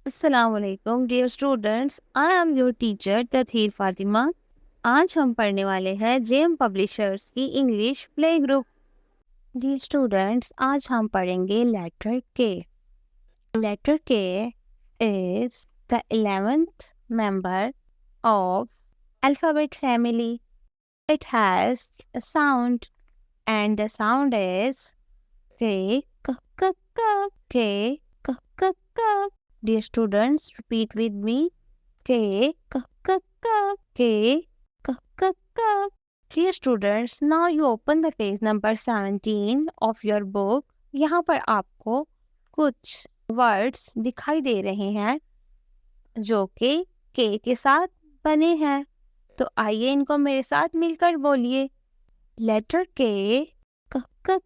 अस्सलामुअलैकुम dear students, I am your teacher Tatheer Fatima. आज हम पढ़ने वाले हैं जेएम पब्लिशर्स की English play group. Dear students, आज हम पढ़ेंगे letter K. Letter K is the 11th member of alphabet family. It has a sound and the sound is K, K, K, K, K, K, K, K. Dear students, repeat with me. K, K, K, K, K, K, K, K. Dear students, now you open the page number 17 of your book. यहाँ पर आपको कुछ words दिखाई दे रहे हैं जो कि के साथ बने हैं। तो आइए इनको मेरे साथ मिलकर बोलिए। लेटर के, क, क,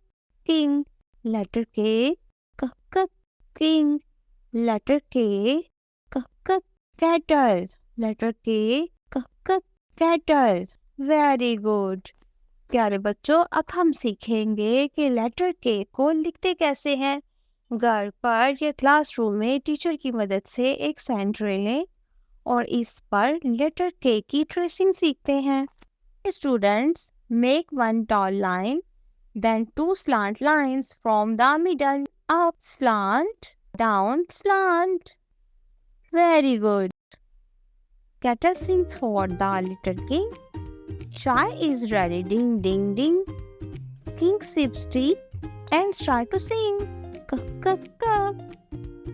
किंग। लेटर के, क, क, किंग। लेटर के, क, क, कैटल। लेटर के, क, क, कैटल। वेरी गुड प्यारे बच्चों, अब हम सीखेंगे कि लेटर के को लिखते कैसे हैं। घर पर या क्लासरूम में टीचर की मदद से एक सेंटर लें और इस पर लेटर के की ट्रेसिंग सीखते हैं। Students, make one tall line, then two slant lines from the middle. Up slant, down slant. Very good. Kettle sings for the little king. Chai is ready, ding ding ding. King sips tea and start to sing. K, k,